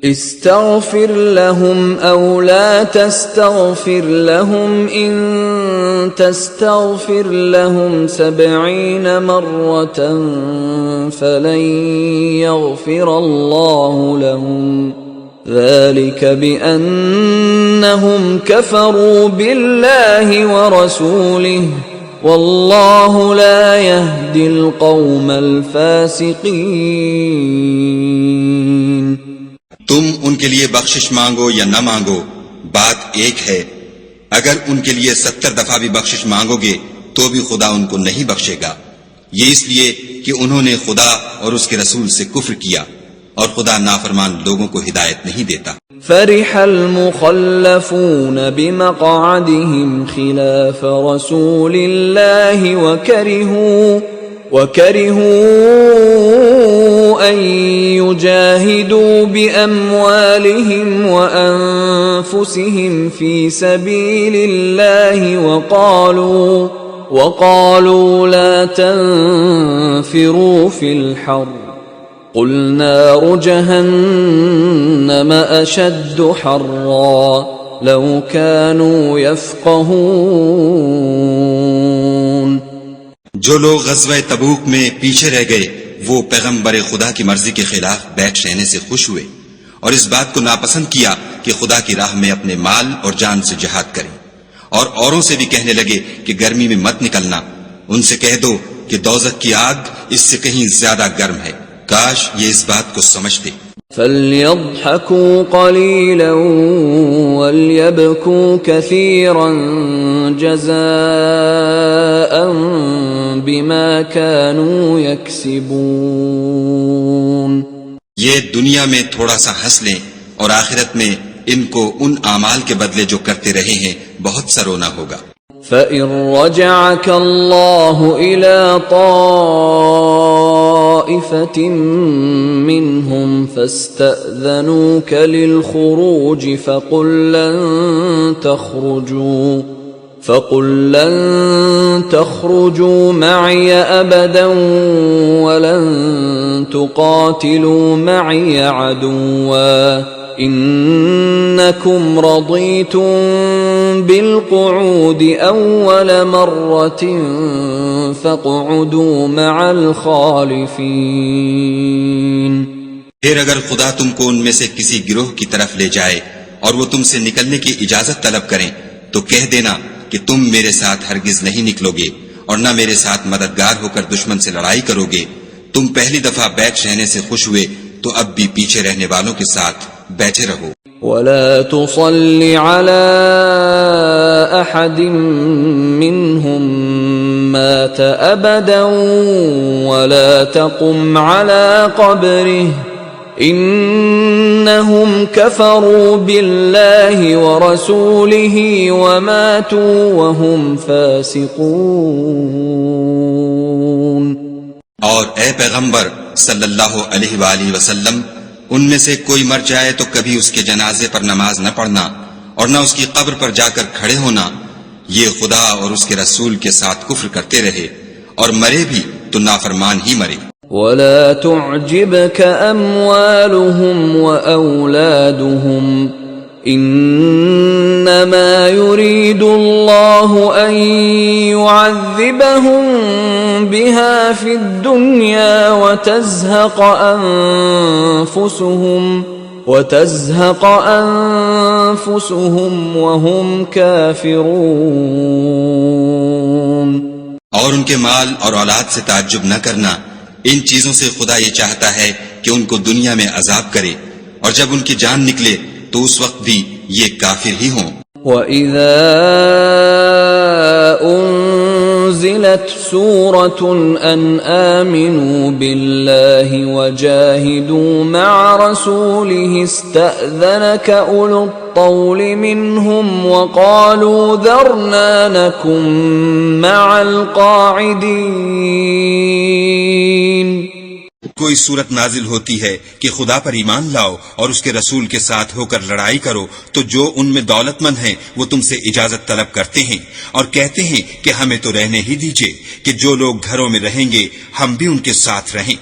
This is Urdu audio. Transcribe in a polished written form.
استغفر لهم أو لا تستغفر لهم إن تستغفر لهم 70 مرة فلن يغفر الله لهم ذلك بأنهم كفروا بالله ورسوله والله لا يهدي القوم الفاسقين۔ تم ان کے لیے بخشش مانگو یا نہ مانگو، بات ایک ہے۔ اگر ان کے لیے 70 دفعہ بھی بخشش مانگو گے تو بھی خدا ان کو نہیں بخشے گا، یہ اس لیے کہ انہوں نے خدا اور اس کے رسول سے کفر کیا، اور خدا نافرمان لوگوں کو ہدایت نہیں دیتا۔ فرح المخلفون بمقعدهم خلاف رسول الله وكرهوا أن يجاهدوا بأموالهم وأنفسهم في سبيل الله وقالوا لا تنفروا في الحر قل نار جهنم أشد حرا لو كانوا يفقهون۔ جو لوگ غزوہ تبوک میں پیچھے رہ گئے وہ پیغمبر خدا کی مرضی کے خلاف بیٹھ رہنے سے خوش ہوئے اور اس بات کو ناپسند کیا کہ خدا کی راہ میں اپنے مال اور جان سے جہاد کریں، اور اوروں سے بھی کہنے لگے کہ گرمی میں مت نکلنا۔ ان سے کہہ دو کہ دوزخ کی آگ اس سے کہیں زیادہ گرم ہے، کاش یہ اس بات کو سمجھتے۔ فَلْيَضْحَكُوا قَلِيلًا وَلْيَبْكُوا كَثِيرًا جَزَاءً بِمَا كَانُوا يَكْسِبُونَ۔ یہ دنیا میں تھوڑا سا ہنس لیں اور آخرت میں ان کو ان اعمال کے بدلے جو کرتے رہے ہیں بہت سا رونا ہوگا۔ فَإِن رَّجَعَكَ اللَّهُ إِلَى طَائِفَةٍ مِّنْهُمْ فَاسْتَأْذَنُوكَ لِلْخُرُوجِ فَقُل لَّن تَخْرُجُوا مَعِيَ أَبَدًا وَلَن تُقَاتِلُوا مَعِيَ عَدُوًّا إِنَّكُمْ رَضِيتُم بِالْقُعُودِ أَوَّلَ مَرَّةٍ فَاقْعُدُوا مَعَ الْخَالِفِينَ۔ پھر اگر خدا تم کو ان میں سے کسی گروہ کی طرف لے جائے اور وہ تم سے نکلنے کی اجازت طلب کریں تو کہہ دینا کہ تم میرے ساتھ ہرگز نہیں نکلو گے اور نہ میرے ساتھ مددگار ہو کر دشمن سے لڑائی کرو گے۔ تم پہلی دفعہ بیٹھ رہنے سے خوش ہوئے تو اب بھی پیچھے رہنے والوں کے ساتھ بیٹھے رہو۔ وَلَا تُصَلِّ عَلَىٰ أَحَدٍ مِّنْهُمْ مَاتَ أَبَدًا وَلَا تَقُمْ عَلَىٰ قَبْرِهِ إِنَّهُمْ كَفَرُوا بِاللَّهِ وَرَسُولِهِ وَمَاتُوا وَهُمْ فَاسِقُونَ۔ اور اے پیغمبر صلی اللہ علیہ وآلہ وسلم، ان میں سے کوئی مر جائے تو کبھی اس کے جنازے پر نماز نہ پڑھنا اور نہ اس کی قبر پر جا کر کھڑے ہونا، یہ خدا اور اس کے رسول کے ساتھ کفر کرتے رہے اور مرے بھی تو نافرمان ہی مرے۔ وَلَا تُعْجِبْكَ أَمْوَالُهُمْ وَأَوْلَادُهُمْ إِنَّمَا يُرِيدُ اللَّهُ أَن يُعَذِّبَهُم بِهَا فِي الدُّنْيَا وَتَزْهَقَ أَنفُسُهُمْ وَهُمْ كَافِرُونَ۔ اور ان کے مال اور اولاد سے تعجب نہ کرنا، ان چیزوں سے خدا یہ چاہتا ہے کہ ان کو دنیا میں عذاب کرے، اور جب ان کی جان نکلے تو اس وقت بھی یہ کافر ہی ہوں۔ وَإِذَا أُنزِلَتْ سُورَةٌ أَنْ آمِنُوا بِاللَّهِ وَجَاهِدُوا مَعَ رَسُولِهِ اسْتَأْذَنَكَ أُولُو الطَّوْلِ مِنْهُمْ وَقَالُوا ذَرْنَا نَكُن مَّعَ الْقَاعِدِينَ۔ کوئی صورت نازل ہوتی ہے کہ خدا پر ایمان لاؤ اور اس کے رسول کے ساتھ ہو کر لڑائی کرو، تو جو ان میں دولت مند ہیں وہ تم سے اجازت طلب کرتے ہیں اور کہتے ہیں کہ ہمیں تو رہنے ہی دیجئے، کہ جو لوگ گھروں میں رہیں گے ہم بھی ان کے ساتھ رہیں۔